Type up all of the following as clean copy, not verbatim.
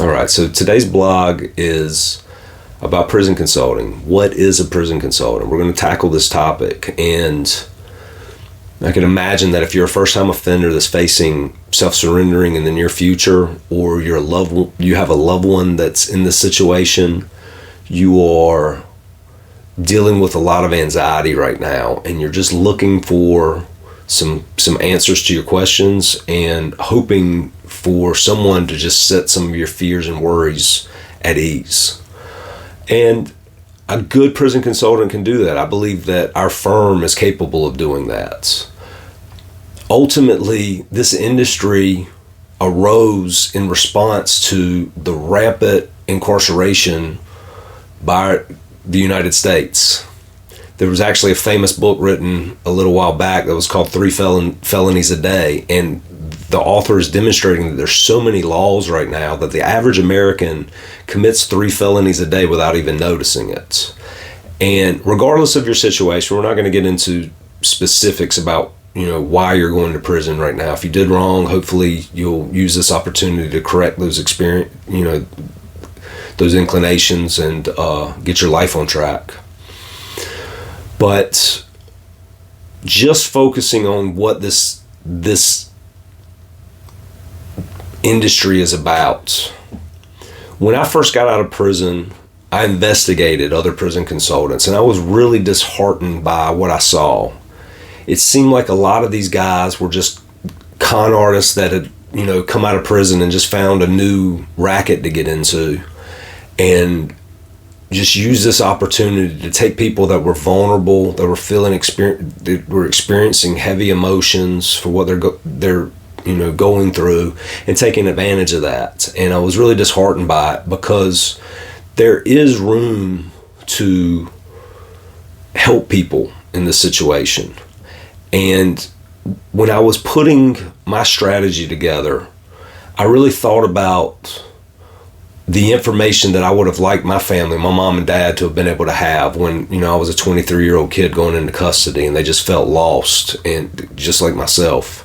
All right, so today's blog is about prison consulting. What is a prison consultant? We're going to tackle this topic, and I can imagine that if you're a first-time offender that's facing self-surrendering in the near future, or you have a loved one that's in this situation, you are dealing with a lot of anxiety right now, and you're just looking for some answers to your questions and hoping for someone to just set some of your fears and worries at ease. And a good prison consultant can do that. I believe that our firm is capable of doing that. Ultimately, this industry arose in response to the rampant incarceration by the United States. There was actually a famous book written a little while back that was called 3 Felonies a Day, and the author is demonstrating that there's so many laws right now that the average American commits 3 felonies a day without even noticing it. And regardless of your situation, we're not going to get into specifics about why you're going to prison right now. If you did wrong, hopefully you'll use this opportunity to correct those those inclinations and get your life on track. But just focusing on what this industry is about. When I first got out of prison, I investigated other prison consultants, and I was really disheartened by what I saw. It seemed like a lot of these guys were just con artists that had, come out of prison and just found a new racket to get into, and just use this opportunity to take people that were vulnerable, that were experiencing heavy emotions for what they're going through, and taking advantage of that. And I was really disheartened by it, because there is room to help people in this situation. And when I was putting my strategy together, I really thought about the information that I would have liked my family, my mom and dad, to have been able to have when, I was a 23-year-old kid going into custody, and they just felt lost, and just like myself.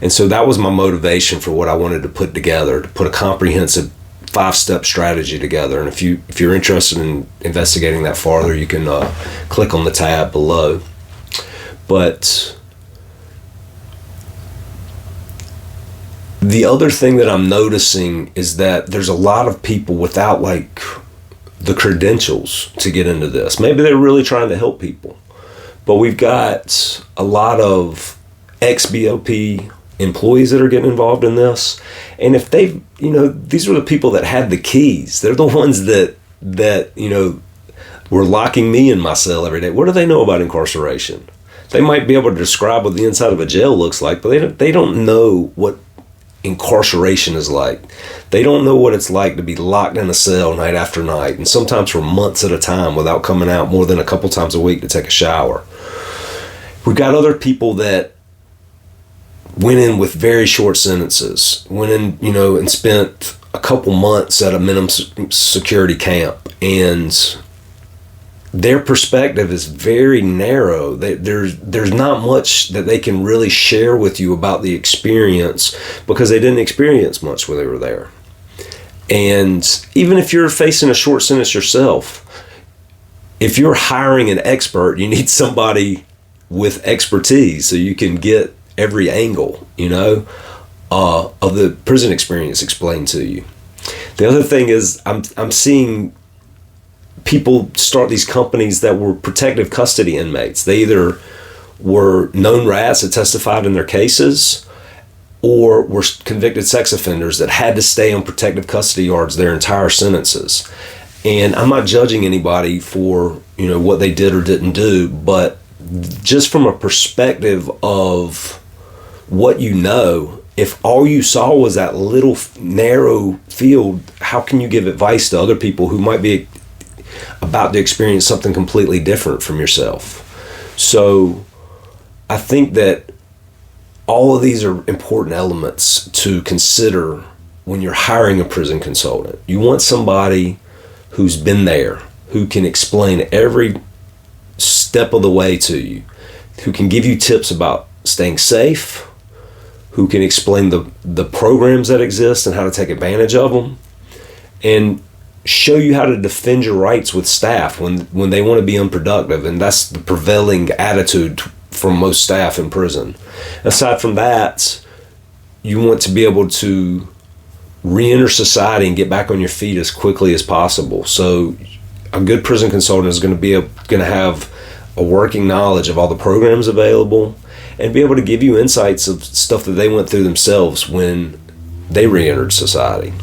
And so that was my motivation for what I wanted to put together, to put a comprehensive 5-step strategy together. And if you're interested in investigating that farther, you can click on the tab below. But the other thing that I'm noticing is that there's a lot of people without the credentials to get into this. Maybe they're really trying to help people, but we've got a lot of ex-BOP employees that are getting involved in this. And if these were the people that had the keys. They're the ones that were locking me in my cell every day. What do they know about incarceration? They might be able to describe what the inside of a jail looks like, but they don't know what incarceration is like. They don't know what it's like to be locked in a cell night after night, and sometimes for months at a time without coming out more than a couple times a week to take a shower. We've got other people that went in with very short sentences, went in, and spent a couple months at a minimum security camp, and their perspective is very narrow. There's not much that they can really share with you about the experience, because they didn't experience much when they were there. And even if you're facing a short sentence yourself, if you're hiring an expert, you need somebody with expertise so you can get every angle, of the prison experience explained to you. The other thing is I'm seeing people start these companies that were protective custody inmates. They either were known rats that testified in their cases, or were convicted sex offenders that had to stay on protective custody yards their entire sentences. And I'm not judging anybody for, what they did or didn't do, but just from a perspective of what if all you saw was that little narrow field, how can you give advice to other people who might be about to experience something completely different from yourself? So I think that all of these are important elements to consider when you're hiring a prison consultant. You want somebody who's been there, who can explain every step of the way to you, who can give you tips about staying safe, who can explain the programs that exist and how to take advantage of them, and show you how to defend your rights with staff when they want to be unproductive. And that's the prevailing attitude from most staff in prison. Aside from that, you want to be able to re-enter society and get back on your feet as quickly as possible. So a good prison consultant is going to have a working knowledge of all the programs available and be able to give you insights of stuff that they went through themselves when they re-entered society.